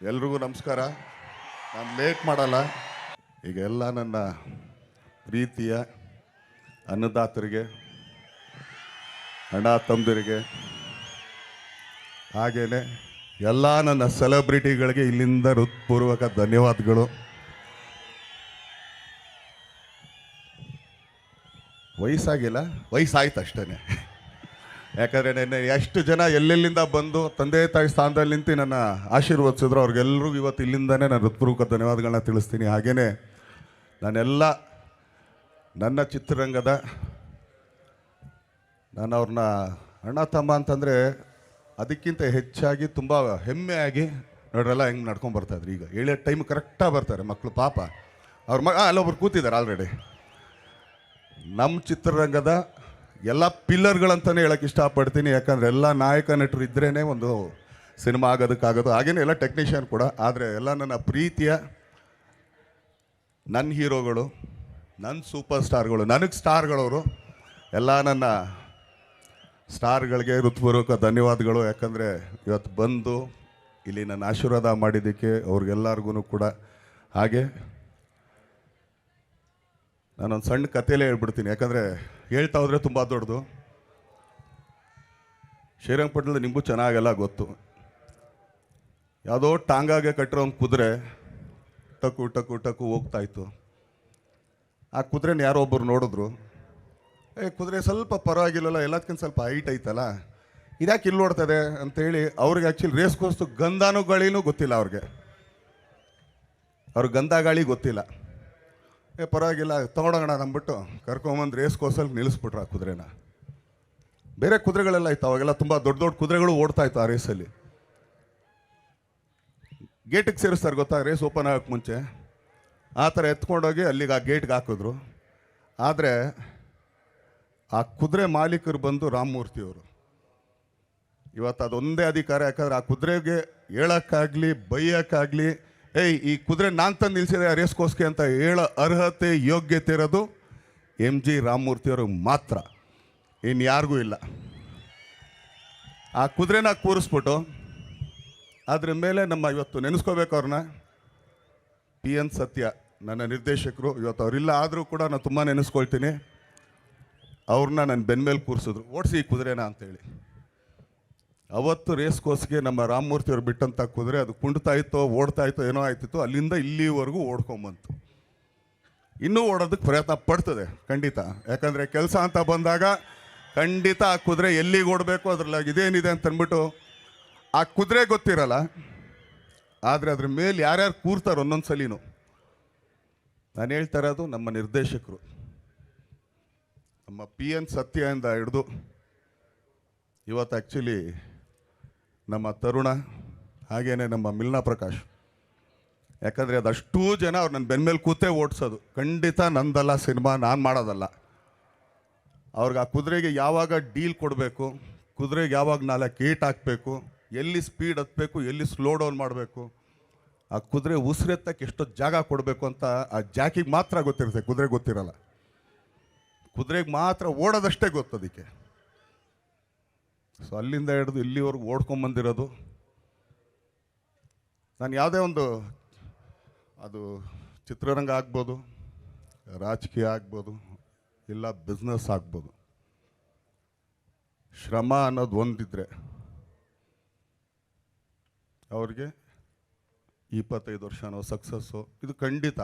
ಎಲ್ರಿಗೂ ನಮಸ್ಕಾರ. ನಾನು ಲೇಟ್ ಮಾಡಲ್ಲ. ಈಗ ಎಲ್ಲ ನನ್ನ ಪ್ರೀತಿಯ ಅನ್ನದಾತರಿಗೆ, ಅಣ್ಣ ತಮ್ಮದಿರಿಗೆ, ಹಾಗೇನೆ ಎಲ್ಲ ನನ್ನ ಸೆಲೆಬ್ರಿಟಿಗಳಿಗೆ ಇಲ್ಲಿಂದ ಹೃತ್ಪೂರ್ವಕ ಧನ್ಯವಾದಗಳು. ವಯಸ್ಸಾಗಿಲ್ಲ, ವಯಸ್ಸಾಯ್ತು ಅಷ್ಟೇ. ಯಾಕಂದರೆ ನೆನ್ನೆ ಎಷ್ಟು ಜನ ಎಲ್ಲೆಲ್ಲಿಂದ ಬಂದು ತಂದೆ ತಾಯಿ ಸ್ಥಾನದಲ್ಲಿ ನಿಂತು ನನ್ನ ಆಶೀರ್ವದಿಸಿದ್ರು. ಅವ್ರಿಗೆಲ್ಲರಿಗೂ ಇವತ್ತು ಇಲ್ಲಿಂದನೇ ನಾನು ಹೃತ್ಪೂರ್ವಕ ಧನ್ಯವಾದಗಳನ್ನ ತಿಳಿಸ್ತೀನಿ. ಹಾಗೆಯೇ ನಾನೆಲ್ಲ ನನ್ನ ಚಿತ್ರರಂಗದ ನಾನು ಅವ್ರನ್ನ ಅಣ್ಣ ತಮ್ಮ ಅಂತಂದರೆ ಅದಕ್ಕಿಂತ ಹೆಚ್ಚಾಗಿ ತುಂಬ ಹೆಮ್ಮೆಯಾಗಿ ನೋಡ್ರೆಲ್ಲ ಹೆಂಗೆ ನಡ್ಕೊಂಡು ಬರ್ತಾಯಿದ್ರು. ಈಗ ಹೇಳೋ ಟೈಮ್ ಕರೆಕ್ಟಾಗಿ ಬರ್ತಾರೆ ಮಕ್ಕಳು. ಪಾಪ ಅವ್ರ ಅಲ್ಲೊಬ್ರು ಕೂತಿದ್ದಾರೆ ಆಲ್ರೆಡಿ. ನಮ್ಮ ಚಿತ್ರರಂಗದ ಎಲ್ಲ ಪಿಲ್ಲರ್ಗಳಂತಲೇ ಹೇಳೋಕ್ಕೆ ಇಷ್ಟಪಡ್ತೀನಿ. ಯಾಕಂದರೆ ಎಲ್ಲ ನಾಯಕ ನಟರು ಇದ್ರೇ ಒಂದು ಸಿನಿಮಾ ಆಗೋದಕ್ಕಾಗೋದು. ಹಾಗೇನೇ ಎಲ್ಲ ಟೆಕ್ನಿಷಿಯನ್ ಕೂಡ. ಆದರೆ ಎಲ್ಲ ನನ್ನ ಪ್ರೀತಿಯ ನನ್ನ ಹೀರೋಗಳು, ನನ್ನ ಸೂಪರ್ ಸ್ಟಾರ್ಗಳು, ನನಗೆ ಸ್ಟಾರ್ಗಳವರು, ಎಲ್ಲ ನನ್ನ ಸ್ಟಾರ್ಗಳಿಗೆ ಹೃತ್ಪೂರ್ವಕ ಧನ್ಯವಾದಗಳು. ಯಾಕಂದರೆ ಇವತ್ತು ಬಂದು ಇಲ್ಲಿ ನನ್ನ ಆಶೀರ್ವಾದ ಮಾಡಿದ್ದಕ್ಕೆ ಅವ್ರಿಗೆಲ್ಲರಿಗೂ ಕೂಡ. ಹಾಗೆ ನಾನೊಂದು ಸಣ್ಣ ಕಥೆಯಲ್ಲೇ ಹೇಳ್ಬಿಡ್ತೀನಿ. ಯಾಕಂದರೆ ಹೇಳ್ತಾ ಹೋದರೆ ತುಂಬ ದೊಡ್ಡದು. ಶ್ರೀರಂಗಪಟ್ಟಣದಲ್ಲಿ ನಿಮಗೂ ಚೆನ್ನಾಗೆಲ್ಲ ಗೊತ್ತು. ಯಾವುದೋ ಟಾಂಗಾಗೆ ಕಟ್ಟಿರೋ ಒಂದು ಕುದುರೆ ಟಕ್ಕು ಟಕ್ಕು ಟಕ್ಕು ಹೋಗ್ತಾಯಿತ್ತು. ಆ ಕುದುರೆನ ಯಾರೋ ಒಬ್ಬರು ನೋಡಿದ್ರು. ಕುದುರೆ ಸ್ವಲ್ಪ ಪರವಾಗಿಲ್ಲಲ್ಲ, ಎಲ್ಲದಕ್ಕಿಂತ ಸ್ವಲ್ಪ ಹೈಟ್ ಐತಲ್ಲ, ಇದ್ಯಾಕೆ ಇಲ್ಲಿ ನೋಡ್ತದೆ ಅಂತೇಳಿ ಅವ್ರಿಗೆ ಆ್ಯಕ್ಚುಲಿ ರೇಸ್ ಕೋರ್ಸ್ತು ಗಂಧಾನು ಗಾಳಿನೂ ಗೊತ್ತಿಲ್ಲ ಅವ್ರಿಗೆ ಗಂಧ ಗಾಳಿ ಗೊತ್ತಿಲ್ಲ. ಪರವಾಗಿಲ್ಲ ತೊಗೊಂಡೋಗೋಣ ಅಂದ್ಬಿಟ್ಟು ಕರ್ಕೊಂಬಂದು ರೇಸ್ ಕೋರ್ಸಲ್ಲಿ ನಿಲ್ಲಿಸ್ಬಿಟ್ರು ಆ ಕುದುರೆನ. ಬೇರೆ ಕುದುರೆಗಳೆಲ್ಲ ಇತ್ತು ಅವಾಗೆಲ್ಲ, ತುಂಬ ದೊಡ್ಡ ದೊಡ್ಡ ಕುದುರೆಗಳು ಓಡ್ತಾಯಿತ್ತು ಆ ರೇಸಲ್ಲಿ. ಗೇಟಿಗೆ ಸೇರಿಸ್ತಾರೆ ಗೊತ್ತಾ, ರೇಸ್ ಓಪನ್ ಆಗೋಕ್ಕೆ ಮುಂಚೆ ಆ ಥರ ಎತ್ಕೊಂಡೋಗಿ ಅಲ್ಲಿಗೆ ಆ ಗೇಟ್ಗೆ ಹಾಕಿದ್ರು. ಆದರೆ ಆ ಕುದುರೆ ಮಾಲೀಕರು ಬಂದು ರಾಮಮೂರ್ತಿಯವರು. ಇವತ್ತು ಅದೊಂದೇ ಅಧಿಕಾರ. ಯಾಕಂದರೆ ಆ ಕುದುರೆಗೆ ಹೇಳೋಕ್ಕಾಗಲಿ ಬೈಯೋಕ್ಕಾಗಲಿ ಈ ಕುದುರೆ ನಾನು ತಂದು ನಿಲ್ಲಿಸಿದೆ ರೇಸ್ಗೋಸ್ಗೆ ಅಂತ ಹೇಳೋ ಅರ್ಹತೆ ಯೋಗ್ಯತೆ ಇರೋದು MG ರಾಮಮೂರ್ತಿಯವ್ರಿಗೆ ಮಾತ್ರ, ಇನ್ಯಾರಿಗೂ ಇಲ್ಲ. ಆ ಕುದುರೆನ ಕೂರಿಸ್ಬಿಟ್ಟು ಅದ್ರ ಮೇಲೆ ನಮ್ಮ ಇವತ್ತು ನೆನೆಸ್ಕೋಬೇಕು ಅವ್ರನ್ನ. PN ಸತ್ಯ ನನ್ನ ನಿರ್ದೇಶಕರು. ಇವತ್ತು ಅವರಿಲ್ಲ ಆದರೂ ಕೂಡ ನಾನು ತುಂಬ ನೆನೆಸ್ಕೊಳ್ತೀನಿ. ಅವ್ರನ್ನ ನನ್ನ ಬೆನ್ನ ಮೇಲೆ ಕೂರಿಸಿದ್ರು, ಓಡಿಸಿ ಈ ಕುದುರೆನ ಅಂತೇಳಿ. ಅವತ್ತು ರೇಸ್ ಕೋರ್ಸ್ಗೆ ನಮ್ಮ ರಾಮಮೂರ್ತಿಯವ್ರು ಬಿಟ್ಟಂಥ ಕುದುರೆ ಅದು ಕುಂಡ್ತಾ ಇತ್ತೋ ಓಡ್ತಾ ಇತ್ತೋ ಏನೋ ಆಯ್ತಿತ್ತು, ಅಲ್ಲಿಂದ ಇಲ್ಲಿವರೆಗೂ ಓಡ್ಕೊಂಬಂತು. ಇನ್ನೂ ಓಡೋದಕ್ಕೆ ಪ್ರಯತ್ನ ಪಡ್ತದೆ ಖಂಡಿತ. ಯಾಕಂದರೆ ಕೆಲಸ ಅಂತ ಬಂದಾಗ ಖಂಡಿತ ಆ ಕುದುರೆ ಎಲ್ಲಿಗೆ ಓಡಬೇಕು, ಅದ್ರಲ್ಲಿ ಇದೇನಿದೆ ಅಂತ ಅಂದ್ಬಿಟ್ಟು ಆ ಕುದುರೆ ಗೊತ್ತಿರಲ್ಲ. ಆದರೆ ಅದ್ರ ಮೇಲೆ ಯಾರ್ಯಾರು ಕೂರ್ತಾರೋ ಒಂದೊಂದು ಸಲಿನೂ. ನಾನು ಹೇಳ್ತಾ ಇರೋದು ನಮ್ಮ ನಿರ್ದೇಶಕರು, ನಮ್ಮ PN ಸತ್ಯದಿಂದ ಹಿಡಿದು ಇವತ್ತು ಆ್ಯಕ್ಚುಲಿ ನಮ್ಮ ತರುಣ, ಹಾಗೇನೆ ನಮ್ಮ ಮಿಲ್ನಾ ಪ್ರಕಾಶ್. ಯಾಕಂದರೆ ಅದಷ್ಟೂ ಜನ ಅವ್ರು ನನ್ನ ಬೆನ್ನ ಮೇಲೆ ಕೂತೇ ಓಡಿಸೋದು. ಖಂಡಿತ ನಂದಲ್ಲ ಸಿನಿಮಾ, ನಾನು ಮಾಡೋದಲ್ಲ. ಅವ್ರಿಗೆ ಆ ಕುದುರೆಗೆ ಯಾವಾಗ ಡೀಲ್ ಕೊಡಬೇಕು, ಕುದುರೆಗೆ ಯಾವಾಗ 4 ಏಟ್ ಹಾಕಬೇಕು, ಎಲ್ಲಿ ಸ್ಪೀಡ್ ಹತ್ತಬೇಕು, ಎಲ್ಲಿ ಸ್ಲೋ ಡೌನ್ ಮಾಡಬೇಕು, ಆ ಕುದುರೆ ಉಸಿರೆತ್ತಕ್ಕೆ ಎಷ್ಟೊತ್ತು ಜಾಗ ಕೊಡಬೇಕು ಅಂತ ಆ ಜಾಕಿಗೆ ಮಾತ್ರ ಗೊತ್ತಿರುತ್ತೆ, ಕುದುರೆಗೆ ಗೊತ್ತಿರಲ್ಲ. ಕುದುರೆಗೆ ಮಾತ್ರ ಓಡೋದಷ್ಟೇ ಗೊತ್ತದಕ್ಕೆ. ಸೊ ಅಲ್ಲಿಂದ ಹಿಡಿದು ಇಲ್ಲಿವರೆಗೂ ಓಡ್ಕೊಂಬಂದಿರೋದು. ನಾನು ಯಾವುದೇ ಒಂದು, ಅದು ಚಿತ್ರರಂಗ ಆಗ್ಬೋದು, ರಾಜಕೀಯ ಆಗ್ಬೋದು, ಇಲ್ಲ ಬಿಸ್ನೆಸ್ ಆಗ್ಬೋದು, ಶ್ರಮ ಅನ್ನೋದು ಒಂದಿದ್ರೆ ಅವ್ರಿಗೆ 25 ವರ್ಷನೋ ಸಕ್ಸಸ್ಸು ಇದು ಖಂಡಿತ.